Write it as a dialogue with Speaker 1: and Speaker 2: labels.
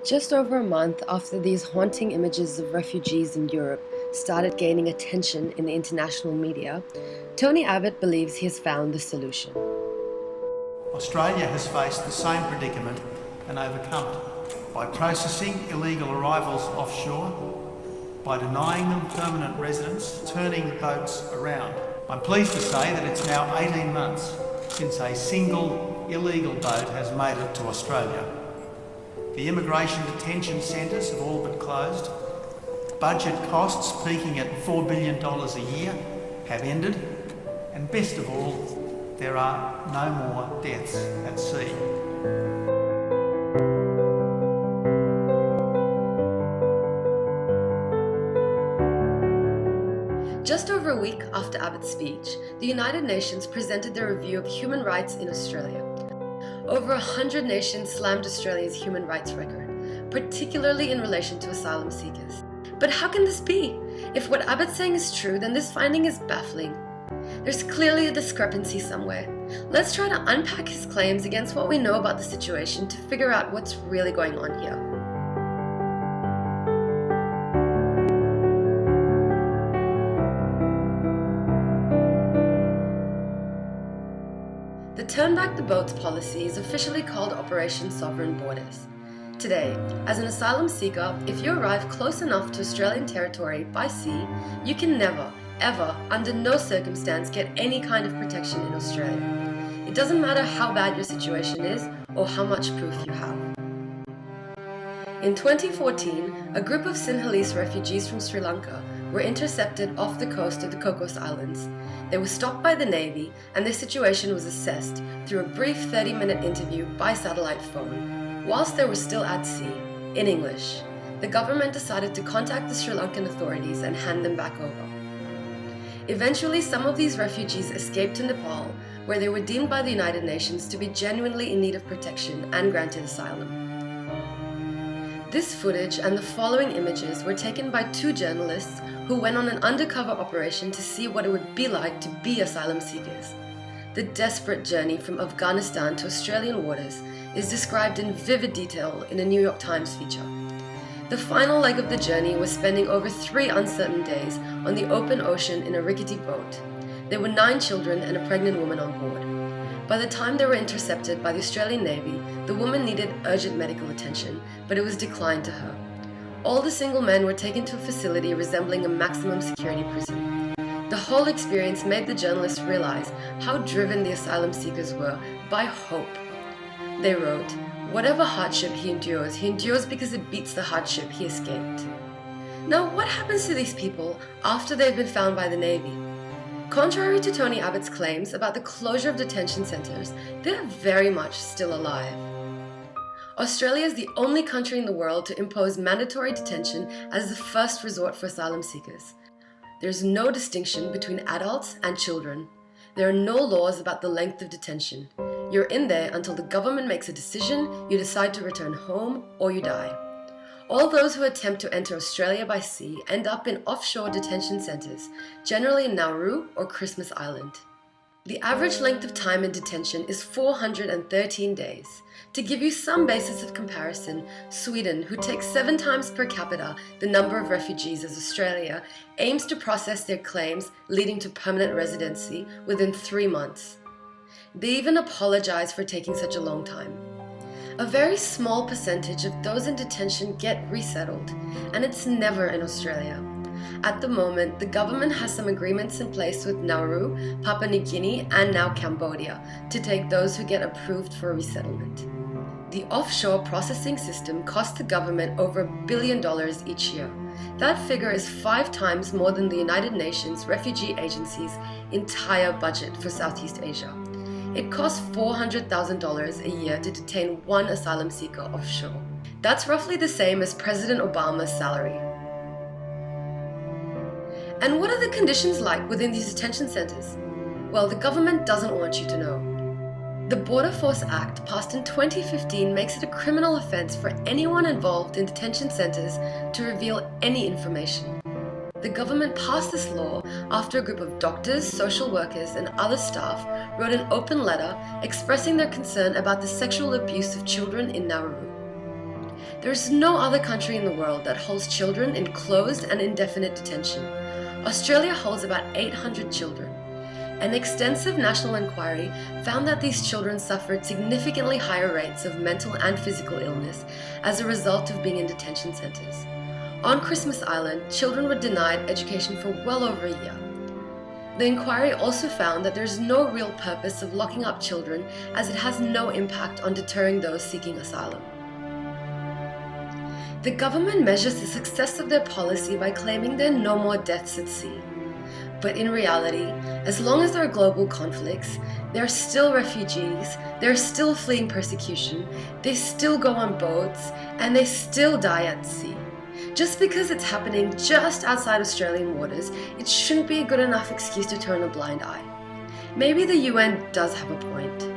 Speaker 1: Just over a month after these haunting images of refugees in Europe started gaining attention in the international media, Tony Abbott believes he has found the solution.
Speaker 2: Australia has faced the same predicament and overcome it by processing illegal arrivals offshore, by denying them permanent residence, turning boats around. I'm pleased to say that it's now 18 months since a single illegal boat has made it to Australia. The immigration detention centres have all but closed. Budget costs, peaking at $4 billion a year, have ended. And best of all, there are no more deaths at sea.
Speaker 1: Just over a week after Abbott's speech, the United Nations presented their review of human rights in Australia. Over 100 nations slammed Australia's human rights record, particularly in relation to asylum seekers. But how can this be? If what Abbott's saying is true, then this finding is baffling. There's clearly a discrepancy somewhere. Let's try to unpack his claims against what we know about the situation to figure out what's really going on here. The Turn Back the Boats policy is officially called Operation Sovereign Borders. Today, as an asylum seeker, if you arrive close enough to Australian territory by sea, you can never, ever, under no circumstance get any kind of protection in Australia. It doesn't matter how bad your situation is or how much proof you have. In 2014, a group of Sinhalese refugees from Sri Lanka were intercepted off the coast of the Cocos Islands. They were stopped by the Navy and their situation was assessed through a brief 30-minute interview by satellite phone. Whilst they were still at sea, in English, the government decided to contact the Sri Lankan authorities and hand them back over. Eventually, some of these refugees escaped to Nepal, where they were deemed by the United Nations to be genuinely in need of protection and granted asylum. This footage and the following images were taken by two journalists who went on an undercover operation to see what it would be like to be asylum seekers. The desperate journey from Afghanistan to Australian waters is described in vivid detail in a New York Times feature. The final leg of the journey was spending over 3 uncertain days on the open ocean in a rickety boat. There were 9 children and a pregnant woman on board. By the time they were intercepted by the Australian Navy, the woman needed urgent medical attention, but it was declined to her. All the single men were taken to a facility resembling a maximum security prison. The whole experience made the journalists realize how driven the asylum seekers were by hope. They wrote, "Whatever hardship he endures because it beats the hardship he escaped." Now, what happens to these people after they've been found by the Navy? Contrary to Tony Abbott's claims about the closure of detention centers, they're very much still alive. Australia is the only country in the world to impose mandatory detention as the first resort for asylum seekers. There's no distinction between adults and children. There are no laws about the length of detention. You're in there until the government makes a decision, you decide to return home, or you die. All those who attempt to enter Australia by sea end up in offshore detention centres, generally in Nauru or Christmas Island. The average length of time in detention is 413 days. To give you some basis of comparison, Sweden, who takes 7 times per capita the number of refugees as Australia, aims to process their claims leading to permanent residency within 3 months. They even apologize for taking such a long time. A very small percentage of those in detention get resettled, and it's never in Australia. At the moment, the government has some agreements in place with Nauru, Papua New Guinea, and now Cambodia to take those who get approved for resettlement. The offshore processing system costs the government over $1 billion each year. That figure is 5 times more than the United Nations Refugee Agency's entire budget for Southeast Asia. It costs $400,000 a year to detain one asylum seeker offshore. That's roughly the same as President Obama's salary. And what are the conditions like within these detention centers? Well, the government doesn't want you to know. The Border Force Act, passed in 2015, makes it a criminal offense for anyone involved in detention centers to reveal any information. The government passed this law after a group of doctors, social workers, and other staff wrote an open letter expressing their concern about the sexual abuse of children in Nauru. There's no other country in the world that holds children in closed and indefinite detention. Australia holds about 800 children. An extensive national inquiry found that these children suffered significantly higher rates of mental and physical illness as a result of being in detention centres. On Christmas Island, children were denied education for well over a year. The inquiry also found that there is no real purpose of locking up children, as it has no impact on deterring those seeking asylum. The government measures the success of their policy by claiming there are no more deaths at sea. But in reality, as long as there are global conflicts, there are still refugees, they are still fleeing persecution, they still go on boats, and they still die at sea. Just because it's happening just outside Australian waters, it shouldn't be a good enough excuse to turn a blind eye. Maybe the UN does have a point.